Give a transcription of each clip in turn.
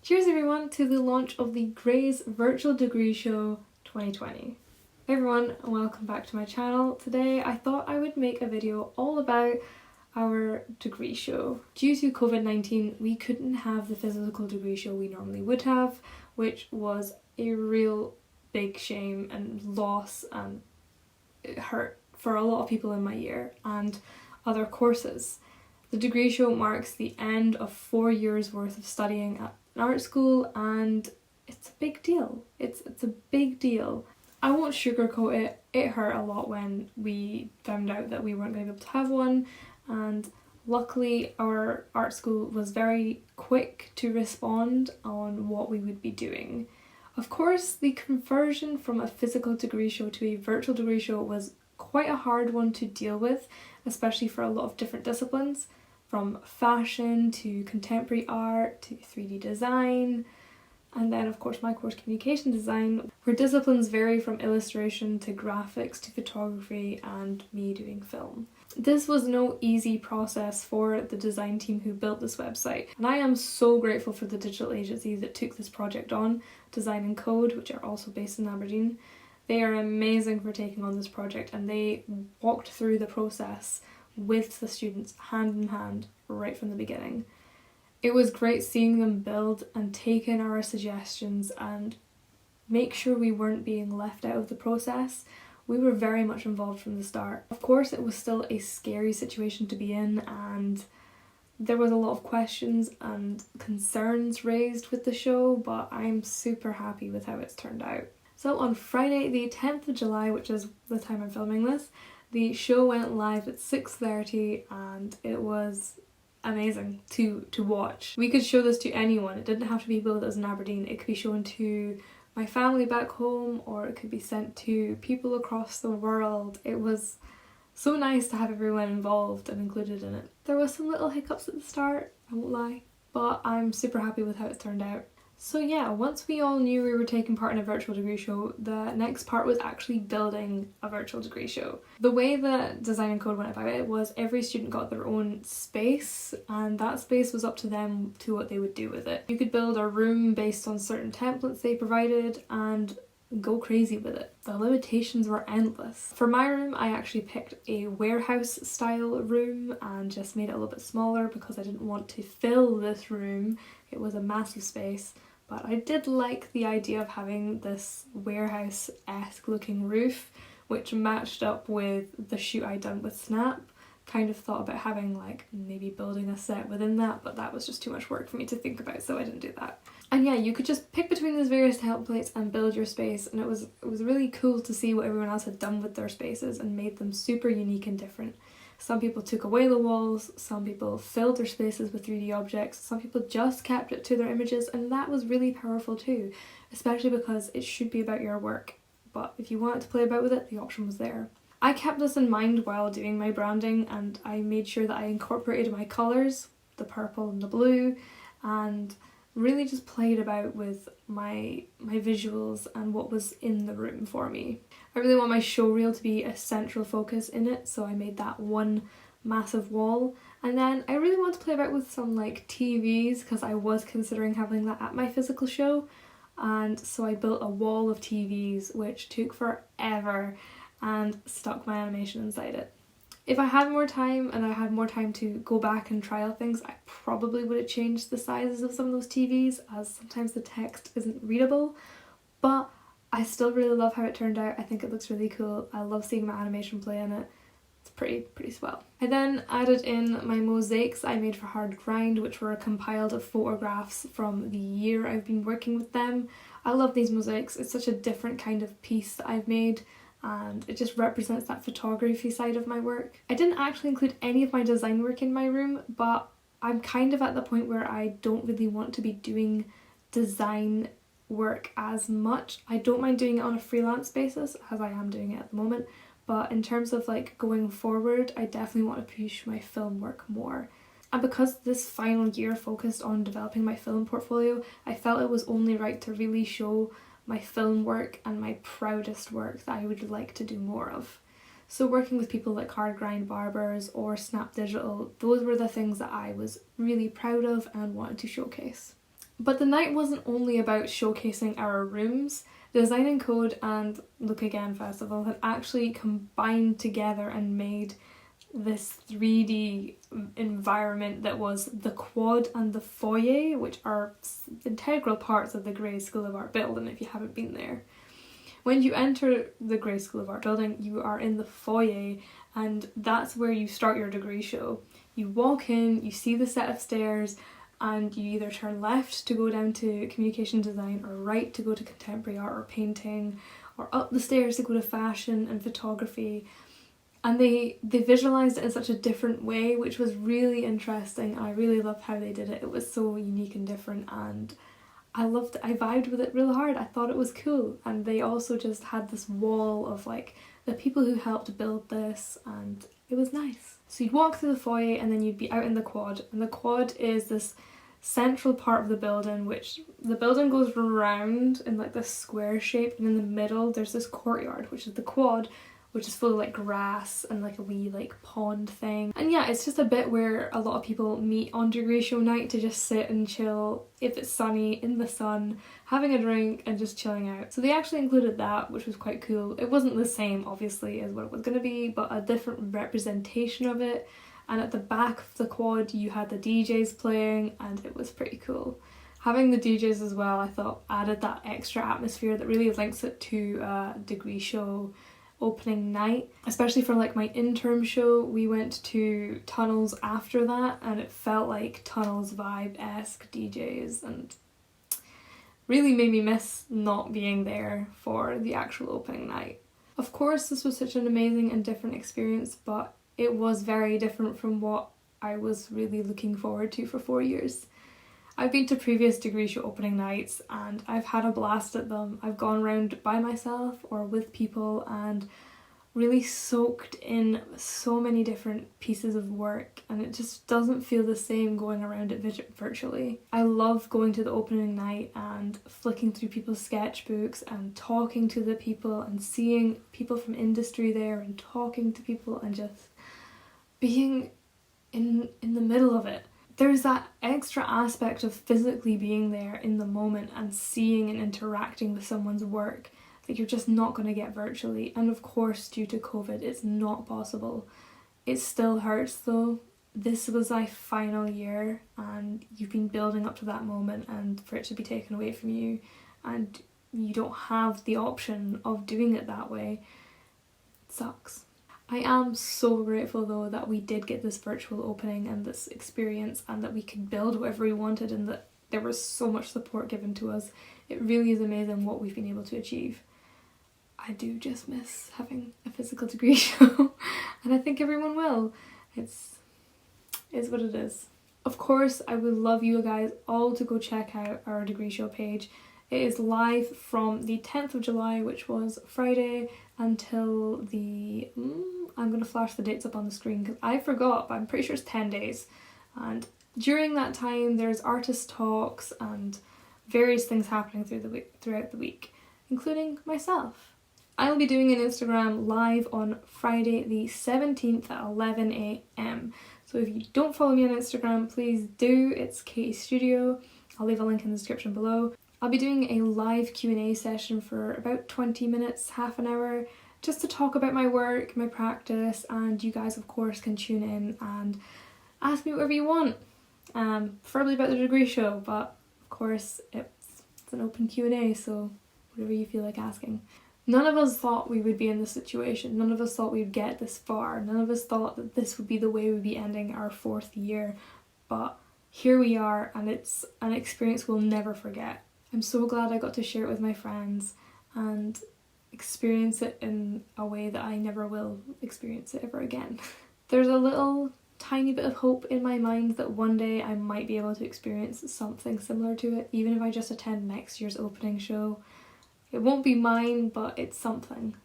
Cheers everyone to the launch of the Grey's Virtual Degree Show 2020. Hey everyone, and welcome back to my channel. Today I thought I would make a video all about our degree show. Due to COVID-19, we couldn't have the physical degree show we normally would have, which was a real big shame and loss, and it hurt for a lot of people in my year and other courses. The degree show marks the end of 4 years worth of studying at an art school, and it's a big deal. It's a big deal. I won't sugarcoat it. It hurt a lot when we found out that we weren't going to be able to have one, and luckily our art school was very quick to respond on what we would be doing. Of course, the conversion from a physical degree show to a virtual degree show was quite a hard one to deal with, especially for a lot of different disciplines, from fashion to contemporary art to 3D design, and then of course my course communication design, where disciplines vary from illustration to graphics to photography and me doing film. This was no easy process for the design team who built this website, and I am so grateful for the digital agency that took this project on, Design and Code, which are also based in Aberdeen. They are amazing for taking on this project, and they walked through the process with the students hand in hand right from the beginning. It was great seeing them build and take in our suggestions and make sure we weren't being left out of the process. We were very much involved from the start. Of course, it was still a scary situation to be in, and there was a lot of questions and concerns raised with the show, but I'm super happy with how it's turned out. So on Friday the 10th of July, which is the time I'm filming this, the show went live at 6:30 and it was amazing to watch. We could show this to anyone. It didn't have to be people that was in Aberdeen. It could be shown to my family back home, or it could be sent to people across the world. It was so nice to have everyone involved and included in it. There was some little hiccups at the start, I won't lie, but I'm super happy with how it's turned out. So yeah, once we all knew we were taking part in a virtual degree show, the next part was actually building a virtual degree show. The way that Design and Code went about it was every student got their own space, and that space was up to them to what they would do with it. You could build a room based on certain templates they provided and go crazy with it. The limitations were endless. For my room, I actually picked a warehouse style room and just made it a little bit smaller because I didn't want to fill this room. It was a massive space. But I did like the idea of having this warehouse-esque looking roof, which matched up with the shoot I'd done with Snap. Kind of thought about having like maybe building a set within that, but that was just too much work for me to think about, so I didn't do that. And yeah, you could just pick between these various templates and build your space, and it was really cool to see what everyone else had done with their spaces and made them super unique and different. Some people took away the walls, some people filled their spaces with 3D objects, some people just kept it to their images, and that was really powerful too, especially because it should be about your work, but if you wanted to play about with it, the option was there. I kept this in mind while doing my branding, and I made sure that I incorporated my colours, the purple and the blue, and really just played about with my visuals and what was in the room for me. I really want my showreel to be a central focus in it, so I made that one massive wall. And then I really want to play about with some like TVs, because I was considering having that at my physical show, and so I built a wall of TVs which took forever and stuck my animation inside it. If I had more time and I had more time to go back and try out things, I probably would have changed the sizes of some of those TVs, as sometimes the text isn't readable, but I still really love how it turned out. I think it looks really cool. I love seeing my animation play in it. It's pretty swell. I then added in my mosaics I made for Hard Grind, which were compiled of photographs from the year I've been working with them. I love these mosaics. It's such a different kind of piece that I've made, and it just represents that photography side of my work. I didn't actually include any of my design work in my room, but I'm kind of at the point where I don't really want to be doing design work as much. I don't mind doing it on a freelance basis, as I am doing it at the moment, but in terms of like going forward, I definitely want to push my film work more. And because this final year focused on developing my film portfolio, I felt it was only right to really show my film work and my proudest work that I would like to do more of. So working with people like Hard Grind Barbers or Snap Digital, those were the things that I was really proud of and wanted to showcase. But the night wasn't only about showcasing our rooms. Design and Code and Look Again Festival had actually combined together and made this 3D environment that was the quad and the foyer, which are integral parts of the Grey School of Art building if you haven't been there. When you enter the Grey School of Art building, you are in the foyer, and that's where you start your degree show. You walk in, you see the set of stairs, and you either turn left to go down to communication design, or right to go to contemporary art or painting, or up the stairs to go to fashion and photography. And they visualised it in such a different way, which was really interesting. I really loved how they did it. It was so unique and different, and I loved it. I vibed with it real hard. I thought it was cool. And they also just had this wall of like the people who helped build this, and it was nice. So you'd walk through the foyer and then you'd be out in the quad. And the quad is this central part of the building, which the building goes round in like this square shape, and in the middle there's this courtyard, which is the quad, which is full of like grass and like a wee like pond thing. And yeah, it's just a bit where a lot of people meet on degree show night to just sit and chill, if it's sunny, in the sun, having a drink and just chilling out. So they actually included that, which was quite cool. It wasn't the same obviously as what it was going to be, but a different representation of it. And at the back of the quad you had the DJs playing, and it was pretty cool. Having the DJs as well, I thought, added that extra atmosphere that really links it to a degree show opening night. Especially for like my interim show, we went to Tunnels after that, and it felt like Tunnels vibe-esque DJs, and really made me miss not being there for the actual opening night. Of course, this was such an amazing and different experience, but it was very different from what I was really looking forward to for 4 years. I've been to previous degree show opening nights and I've had a blast at them. I've gone around by myself or with people and really soaked in so many different pieces of work, and it just doesn't feel the same going around it virtually. I love going to the opening night and flicking through people's sketchbooks and talking to the people and seeing people from industry there and talking to people and just being in the middle of it. There's that extra aspect of physically being there in the moment and seeing and interacting with someone's work that you're just not going to get virtually. And of course, due to COVID, it's not possible. It still hurts though. This was my final year and you've been building up to that moment, and for it to be taken away from you and you don't have the option of doing it that way, it sucks. I am so grateful though that we did get this virtual opening and this experience, and that we could build whatever we wanted, and that there was so much support given to us. It really is amazing what we've been able to achieve. I do just miss having a physical degree show and I think everyone will. It's what it is. Of course, I would love you guys all to go check out our degree show page. It is live from the 10th of July, which was Friday, until the... I'm going to flash the dates up on the screen because I forgot, but I'm pretty sure it's 10 days. And during that time, there's artist talks and various things happening throughout the week, including myself. I'll be doing an Instagram live on Friday the 17th at 11 AM. So if you don't follow me on Instagram, please do. It's Katie Studio. I'll leave a link in the description below. I'll be doing a live Q&A session for about 20 minutes, half an hour, just to talk about my work, my practice, and you guys of course can tune in and ask me whatever you want. Preferably about the degree show, but of course it's an open Q&A, so whatever you feel like asking. None of us thought we would be in this situation. None of us thought we'd get this far. None of us thought that this would be the way we'd be ending our 4th year. But here we are, and it's an experience we'll never forget. I'm so glad I got to share it with my friends and experience it in a way that I never will experience it ever again. There's a little tiny bit of hope in my mind that one day I might be able to experience something similar to it, even if I just attend next year's opening show. It won't be mine, but it's something.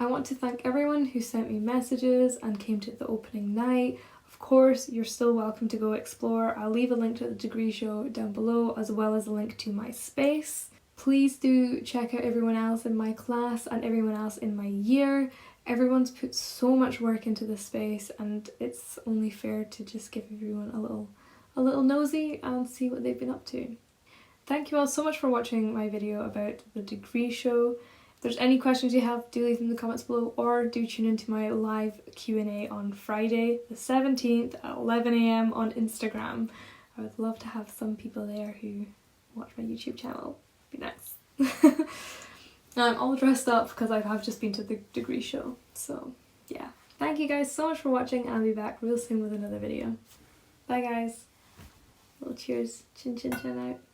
I want to thank everyone who sent me messages and came to the opening night. Of course, you're still welcome to go explore. I'll leave a link to the degree show down below, as well as a link to my space. Please do check out everyone else in my class and everyone else in my year. Everyone's put so much work into this space, and it's only fair to just give everyone a little nosy and see what they've been up to. thank you all so much for watching my video about the degree show. If there's any questions you have, do leave them in the comments below, or do tune into my live Q&A on Friday the 17th at 11 AM on Instagram. I would love to have some people there who watch my YouTube channel. It'd be nice. I'm all dressed up because I have just been to the degree show. So yeah, thank you guys so much for watching. I'll be back real soon with another video. Bye guys. Little cheers. Chin chin chin out.